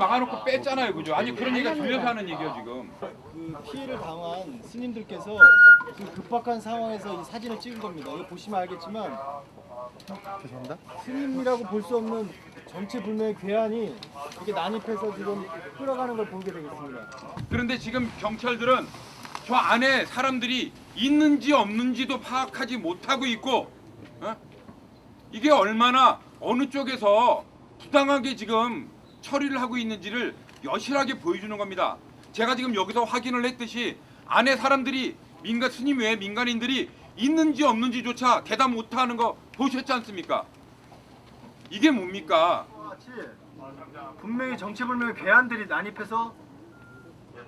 막아놓고 뺐잖아요, 그죠? 아니 그런 얘기가 들려서 하는 얘기야 지금. 그 피해를 당한 스님들께서 그 급박한 상황에서 이 사진을 찍은 겁니다. 이거 보시면 알겠지만 죄송합니다. 스님이라고 볼 수 없는 정체불명의 괴한이 이게 난입해서 지금 끌어가는 걸 보게 되겠습니다. 그런데 지금 경찰들은 저 안에 사람들이 있는지 없는지도 파악하지 못하고 있고, 이게 얼마나 어느 쪽에서 부당하게 지금 처리를 하고 있는지를 여실하게 보여주는 겁니다. 제가 지금 여기서 확인을 했듯이 안에 사람들이 스님 외에 민간인들이 있는지 없는지조차 대답 못하는 거 보셨지 않습니까? 이게 뭡니까? 분명히 정체불명의 괴한들이 난입해서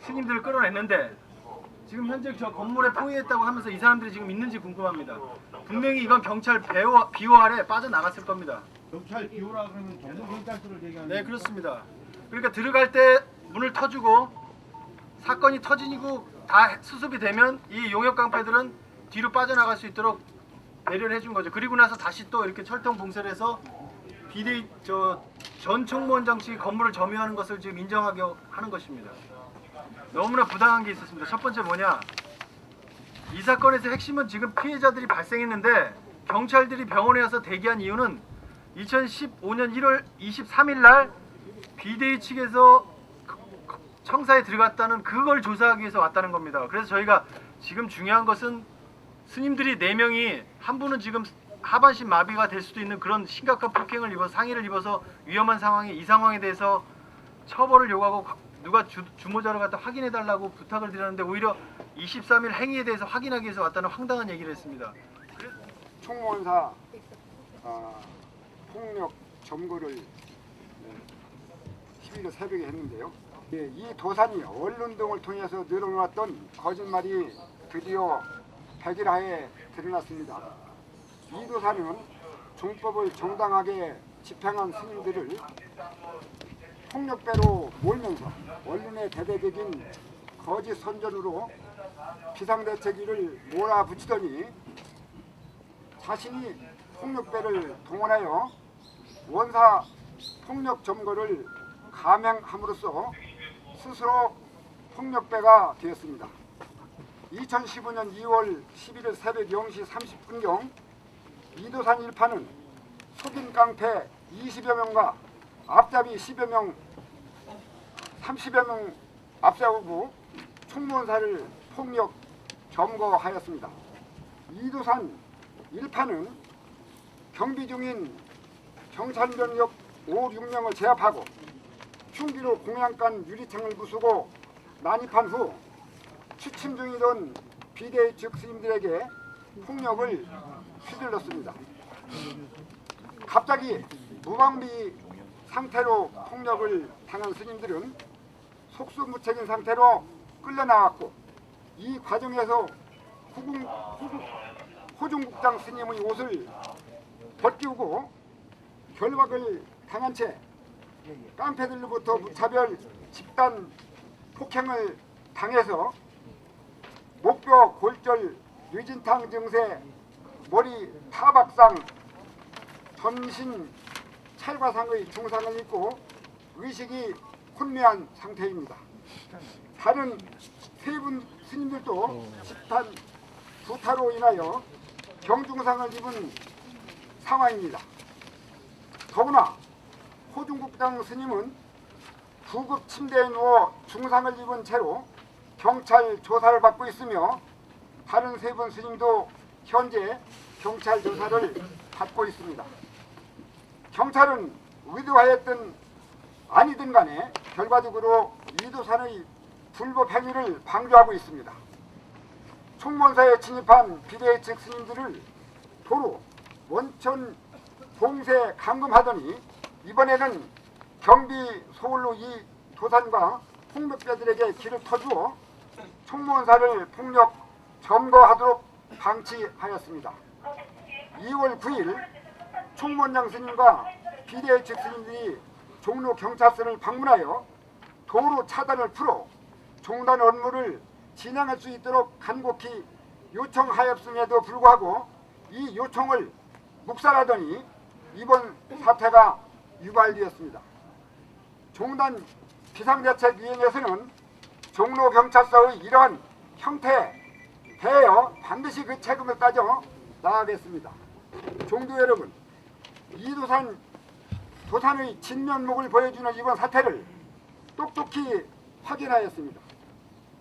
스님들을 끌어냈는데 지금 현재 저 건물에 포위했다고 하면서 이 사람들이 지금 있는지 궁금합니다. 분명히 이건 경찰 비호 아래 빠져나갔을 겁니다. 경찰 비호라 그러면 정부 경찰서를 얘기하는 네, 그렇습니다. 그러니까 들어갈 때 문을 터주고 사건이 터지고 다 수습이 되면 이 용역 깡패들은 뒤로 빠져나갈 수 있도록 배려를 해준 거죠. 그리고 나서 다시 또 이렇게 철통 봉쇄를 해서 비대위 전 총무원장 측이 건물을 점유하는 것을 지금 인정하게 하는 것입니다. 너무나 부당한 게 있었습니다. 첫 번째 뭐냐? 이 사건에서 핵심은 지금 피해자들이 발생했는데 경찰들이 병원에 와서 대기한 이유는 2015년 1월 23일 날 비대위 측에서 청사에 들어갔다는 그걸 조사하기 위해서 왔다는 겁니다. 그래서 저희가 지금 중요한 것은 스님들이 4명이 한 분은 지금 하반신 마비가 될 수도 있는 그런 심각한 폭행을 입어서 상해를 입어서 위험한 상황에 이 상황에 대해서 처벌을 요구하고 누가 주모자를 갖다 확인해 달라고 부탁을 드렸는데 오히려 23일 행위에 대해서 확인하기 위해서 왔다는 황당한 얘기를 했습니다. 총무원사 폭력 점거를 11일 새벽에 했는데요. 이 도산이 언론 등을 통해서 늘어놓았던 거짓말이 드디어 백일하에 드러났습니다. 이 도산은 종법을 정당하게 집행한 스님들을 폭력배로 몰면서 언론의 대대적인 거짓 선전으로 비상대책위를 몰아붙이더니 자신이 폭력배를 동원하여 원사 폭력 점거를 감행함으로써 스스로 폭력배가 되었습니다. 2015년 2월 11일 새벽 0시 30분경 이도산 일파는 속인 깡패 20여 명과 앞잡이 10여 명, 30여 명 앞세우고 총무원사를 폭력 점거하였습니다. 이도산 일파는 경비 중인 경찰병력 5, 6명을 제압하고 흉기로 공양간 유리창을 부수고 난입한 후 취침 중이던 비대위 측 스님들에게 폭력을 휘둘렀습니다. 갑자기 무방비 상태로 폭력을 당한 스님들은 속수무책인 상태로 끌려나왔고 이 과정에서 호중국장 스님의 옷을 벗기우고 결박을 당한 채 깡패들로부터 무차별 집단 폭행을 당해서 목뼈 골절 뇌진탕 증세 머리 타박상 전신 찰과상의 중상을 입고 의식이 혼미한 상태입니다. 다른 세 분 스님들도 집단 구타로 인하여 경중상을 입은 상황입니다. 더구나 호중국장 스님은 구급 침대에 누워 중상을 입은 채로 경찰 조사를 받고 있으며 다른 세 분 스님도 현재 경찰 조사를 받고 있습니다. 경찰은 의도하였든 아니든 간에 결과적으로 이도산의 불법 행위를 방조하고 있습니다. 총무원사에 진입한 비대위 측 스님들을 도로 원천 봉쇄 감금하더니 이번에는 경비 소홀로 이 도산과 폭력배들에게 길을 터주어 총무원사를 폭력 점거하도록 방치하였습니다. 2월 9일 총무원장 스님과 비대위 측 스님들이 종로 경찰서를 방문하여 도로 차단을 풀어 종단 업무를 진행할 수 있도록 간곡히 요청하였음에도 불구하고 이 요청을 묵살하더니 이번 사태가 유발되었습니다. 종단 비상대책위원회에서는 종로경찰서의 이러한 형태에 대하여 반드시 그 책임을 따져 나가겠습니다. 종도 여러분, 도산의 진면목을 보여주는 이번 사태를 똑똑히 확인하였습니다.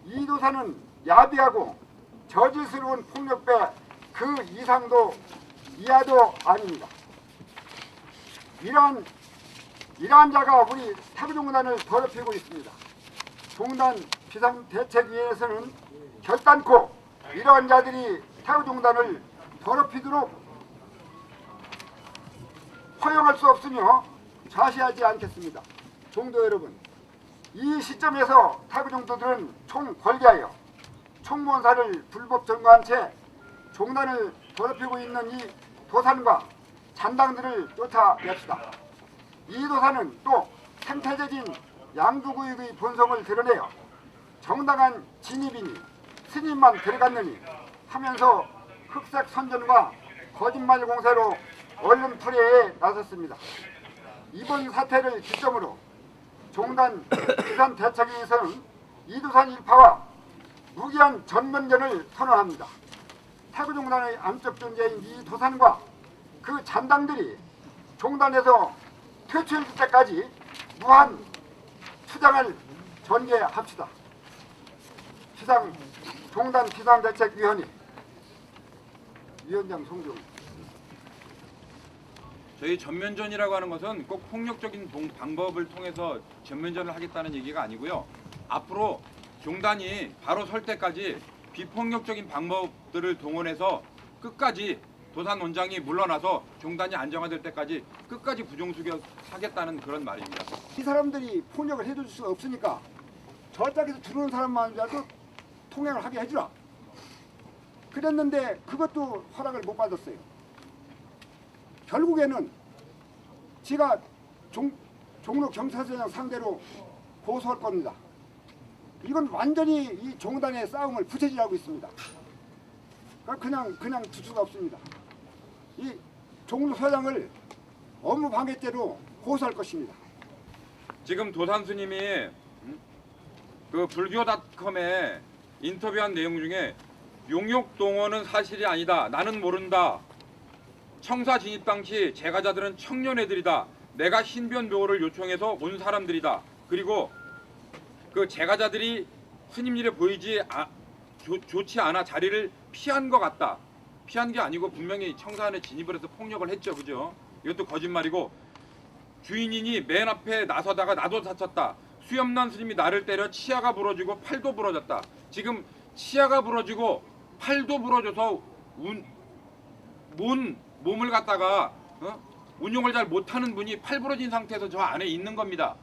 이도산은 야비하고 저질스러운 폭력배 그 이상도 이하도 아닙니다. 이러한 자가 우리 태구종단을 더럽히고 있습니다. 종단 비상대책위원회에서는 결단코 이러한 자들이 태구종단을 더럽히도록 허용할 수 없으며 좌시하지 않겠습니다. 종도 여러분, 이 시점에서 태구종도들은 총궐개하여 총무원사를 불법 점거한 채 종단을 더럽히고 있는 이 도산과 잔당들을 쫓아냅시다. 이 도산은 또 생태적인 양두구역의 본성을 드러내어 정당한 진입이니 스님만 들어갔느니 하면서 흑색 선전과 거짓말 공세로 언론 풀이에 나섰습니다. 이번 사태를 기점으로 종단 비상대책위에서는 이도산 일파와 무기한 전면전을 선언합니다. 태구종단의 암적 존재인 이 도산과 그 잔당들이 종단에서 퇴출될 때까지 무한 투쟁을 전개합시다. 종단 비상대책위원회 위원장 송종. 저희 전면전이라고 하는 것은 꼭 폭력적인 방법을 통해서 전면전을 하겠다는 얘기가 아니고요. 앞으로 종단이 바로 설 때까지 비폭력적인 방법들을 동원해서 끝까지 도산 원장이 물러나서 종단이 안정화될 때까지 끝까지 부정수격하겠다는 그런 말입니다. 이 사람들이 폭력을 해줄 수 없으니까 저쪽에서 들어오는 사람만이라도 통행을 하게 해주라. 그랬는데 그것도 허락을 못 받았어요. 결국에는 제가 종로 경찰서장 상대로 고소할 겁니다. 이건 완전히 이 종단의 싸움을 부채질하고 있습니다. 그냥 둘 수가 없습니다. 이 종로서장을 업무방해죄로 고소할 것입니다. 지금 도산 스님이 그 불교닷컴에 인터뷰한 내용 중에 용역 동원은 사실이 아니다. 나는 모른다. 청사 진입 당시 제가자들은 청년애들이다. 내가 신변 묘를 요청해서 온 사람들이다. 그리고 그 제가자들이 스님 일에 보이지 좋지 않아 자리를 피한 것 같다. 피한 게 아니고 분명히 청사 안에 진입을 해서 폭력을 했죠. 그죠? 이것도 거짓말이고 주인이니 맨 앞에 나서다가 나도 다쳤다. 수염난 스님이 나를 때려 치아가 부러지고 팔도 부러졌다. 지금 치아가 부러지고 팔도 부러져서 몸을 갖다가 운용을 잘 못하는 분이 팔 부러진 상태에서 저 안에 있는 겁니다.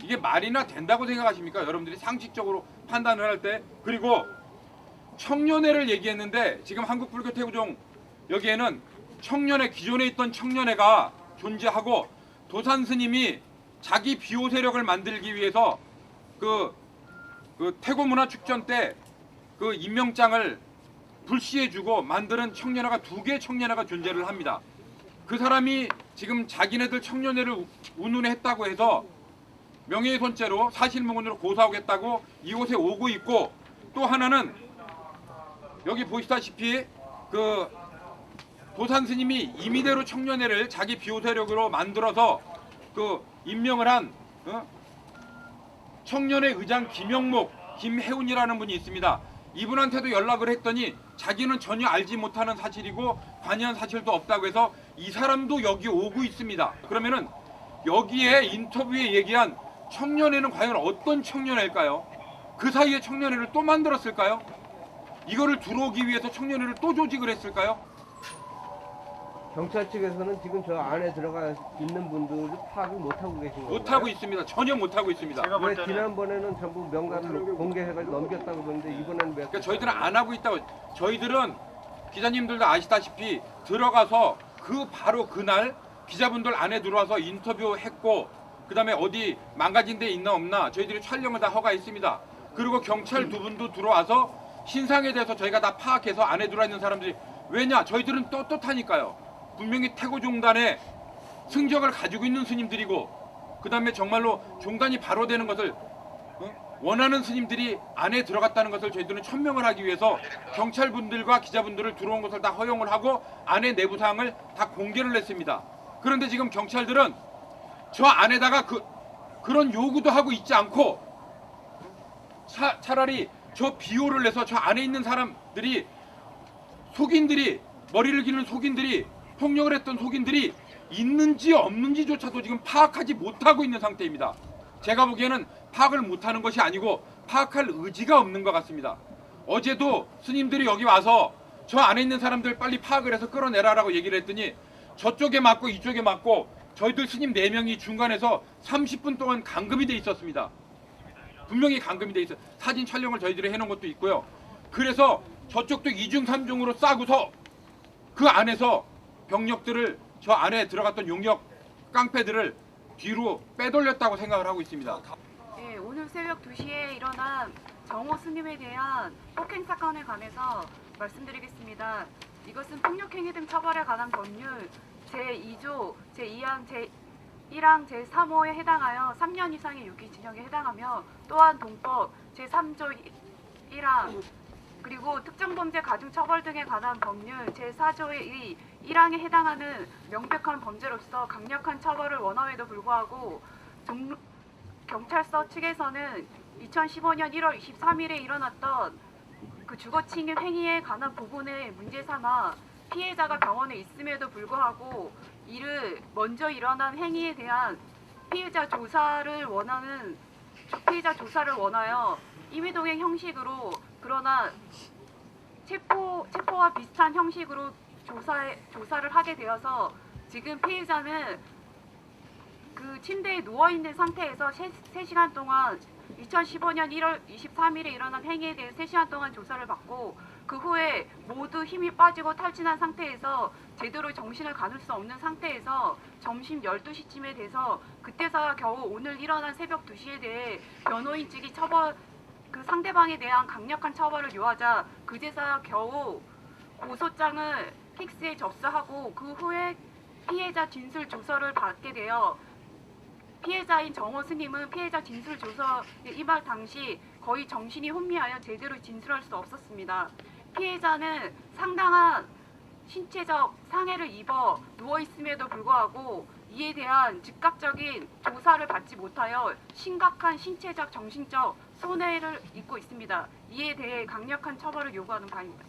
이게 말이나 된다고 생각하십니까? 여러분들이 상식적으로 판단을 할 때. 그리고 청년회를 얘기했는데 지금 한국불교태구종 여기에는 청년회, 기존에 있던 청년회가 존재하고 도산 스님이 자기 비호 세력을 만들기 위해서 그 태고문화축전 때 그 임명장을 불시해주고 만드는 청년회가 2개의 청년회가 존재를 합니다. 그 사람이 지금 자기네들 청년회를 운운했다고 해서 명예훼손죄로 사실무근으로 고소하겠다고 이곳에 오고 있고, 또 하나는 여기 보시다시피 그 도산 스님이 임의대로 청년회를 자기 비호 세력으로 만들어서 그 임명을 한 청년회 의장 김혜운이라는 분이 있습니다. 이분한테도 연락을 했더니 자기는 전혀 알지 못하는 사실이고 관여한 사실도 없다고 해서 이 사람도 여기 오고 있습니다. 그러면은 여기에 인터뷰에 얘기한 청년회는 과연 어떤 청년회일까요? 그 사이에 청년회를 또 만들었을까요? 이거를 들어오기 위해서 청년회를 또 조직을 했을까요? 경찰 측에서는 지금 저 안에 들어가 있는 분들을 파악을 못하고 계신 거예요? 못하고 있습니다. 전혀 못하고 있습니다. 제가 볼 왜 때는 지난번에는 전부 명단을 공개해가지고 넘겼다고 그러는데 이번에는 왜? 그러니까 저희들은 안 하고 있다고. 저희들은 기자님들도 아시다시피 들어가서 바로 그날 기자분들 안에 들어와서 인터뷰했고, 그 다음에 어디 망가진 데 있나 없나 저희들이 촬영을 다 허가했습니다. 그리고 경찰 2분도 들어와서 신상에 대해서 저희가 다 파악해서 안에 들어와 있는 사람들이, 왜냐 저희들은 떳떳하니까요. 분명히 태고종단의 승적을 가지고 있는 스님들이고 그 다음에 정말로 종단이 바로 되는 것을 원하는 스님들이 안에 들어갔다는 것을 저희들은 천명을 하기 위해서 경찰분들과 기자분들을 들어온 것을 다 허용을 하고 안에 내부 사항을 다 공개를 했습니다. 그런데 지금 경찰들은 저 안에다가 그런 요구도 하고 있지 않고 차라리 저 비호를 내서 저 안에 있는 사람들이 속인들이 머리를 기는 속인들이 폭력을 했던 속인들이 있는지 없는지조차도 지금 파악하지 못하고 있는 상태입니다. 제가 보기에는 파악을 못하는 것이 아니고 파악할 의지가 없는 것 같습니다. 어제도 스님들이 여기 와서 저 안에 있는 사람들 빨리 파악을 해서 끌어내라라고 얘기를 했더니 저쪽에 맞고 이쪽에 맞고 저희들 스님 4명이 중간에서 30분 동안 감금이 돼 있었습니다. 분명히 감금이 돼 있어요. 사진 촬영을 저희들이 해놓은 것도 있고요. 그래서 저쪽도 2중 3중으로 싸고서 그 안에서 병력들을 저 안에 들어갔던 용역 깡패들을 뒤로 빼돌렸다고 생각을 하고 있습니다. 예, 오늘 새벽 2시에 일어난 정호 스님에 대한 폭행 사건에 관해서 말씀드리겠습니다. 이것은 폭력행위 등 처벌에 관한 법률 제2조 제2항 제1항 제3호에 해당하여 3년 이상의 유기징역에 해당하며 또한 동법 제3조 1항 그리고 특정범죄 가중처벌 등에 관한 법률 제4조의 1항에 해당하는 명백한 범죄로서 강력한 처벌을 원함에도 불구하고 경찰서 측에서는 2015년 1월 23일에 일어났던 그 주거침입 행위에 관한 부분을 문제 삼아 피해자가 병원에 있음에도 불구하고 이를 먼저 일어난 행위에 대한 피해자 조사를 원하여 임의동행 형식으로 그러나 체포와 비슷한 형식으로 조사를 하게 되어서 지금 피해자는 그 침대에 누워있는 상태에서 3시간 동안 2015년 1월 23일에 일어난 행위에 대해 3시간 동안 조사를 받고 그 후에 모두 힘이 빠지고 탈진한 상태에서 제대로 정신을 가눌 수 없는 상태에서 점심 12시쯤에 돼서 그때서야 겨우 오늘 일어난 새벽 2시에 대해 변호인 측이 그 상대방에 대한 강력한 처벌을 요하자 그제서야 겨우 고소장을 픽스에 접수하고 그 후에 피해자 진술 조서를 받게 되어 피해자인 정호 스님은 피해자 진술 조서에 임할 당시 거의 정신이 혼미하여 제대로 진술할 수 없었습니다. 피해자는 상당한 신체적 상해를 입어 누워있음에도 불구하고 이에 대한 즉각적인 조사를 받지 못하여 심각한 신체적 정신적 손해를 입고 있습니다. 이에 대해 강력한 처벌을 요구하는 바입니다.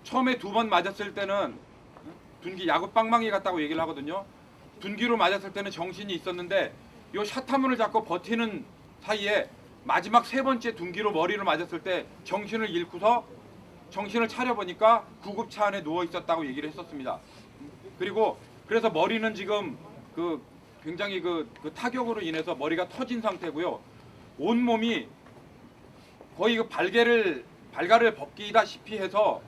처음에 2번 맞았을 때는 둔기 야구 빵망이 같다고 얘기를 하거든요. 둔기로 맞았을 때는 정신이 있었는데 요 샷타문을 잡고 버티는 사이에 마지막 3번째 둔기로 머리를 맞았을 때 정신을 잃고서 정신을 차려보니까 구급차 안에 누워 있었다고 얘기를 했었습니다. 그리고 그래서 머리는 지금 굉장히 그 타격으로 인해서 머리가 터진 상태고요. 온 몸이 거의 발갈을 벗기다시피 해서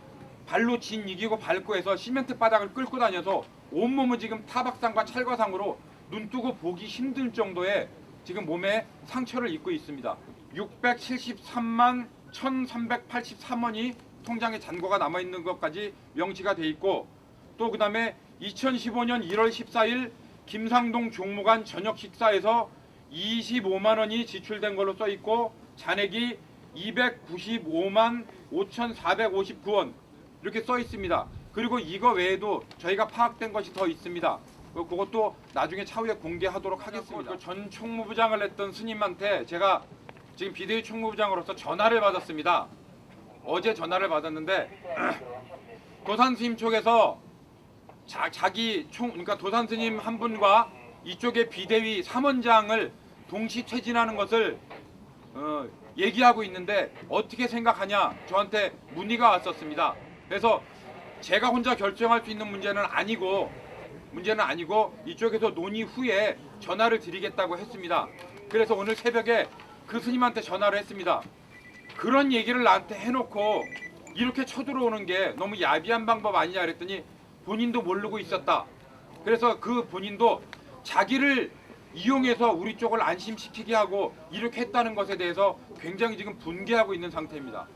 발로 진 이기고 밟고 해서 시멘트 바닥을 끌고 다녀서 온몸은 지금 타박상과 찰과상으로 눈 뜨고 보기 힘들 정도의 지금 몸에 상처를 입고 있습니다. 673만 1383원이 통장에 잔고가 남아있는 것까지 명시가 돼 있고 또 그 다음에 2015년 1월 14일 김상동 종무관 저녁 식사에서 25만 원이 지출된 걸로 써 있고 잔액이 295만 5,459원 이렇게 써 있습니다. 그리고 이거 외에도 저희가 파악된 것이 더 있습니다. 그것도 나중에 차후에 공개하도록 하겠습니다. 전 총무부장을 했던 스님한테 제가 지금 비대위 총무부장으로서 전화를 받았습니다. 어제 전화를 받았는데 도산 스님 쪽에서 그러니까 도산 스님 한 분과 이쪽의 비대위 3원장을 동시 퇴진하는 것을 얘기하고 있는데 어떻게 생각하냐 저한테 문의가 왔었습니다. 그래서 제가 혼자 결정할 수 있는 문제는 아니고 이쪽에서 논의 후에 전화를 드리겠다고 했습니다. 그래서 오늘 새벽에 그 스님한테 전화를 했습니다. 그런 얘기를 나한테 해놓고 이렇게 쳐들어오는 게 너무 야비한 방법 아니냐 그랬더니 본인도 모르고 있었다. 그래서 그 본인도 자기를 이용해서 우리 쪽을 안심시키게 하고 이렇게 했다는 것에 대해서 굉장히 지금 분개하고 있는 상태입니다.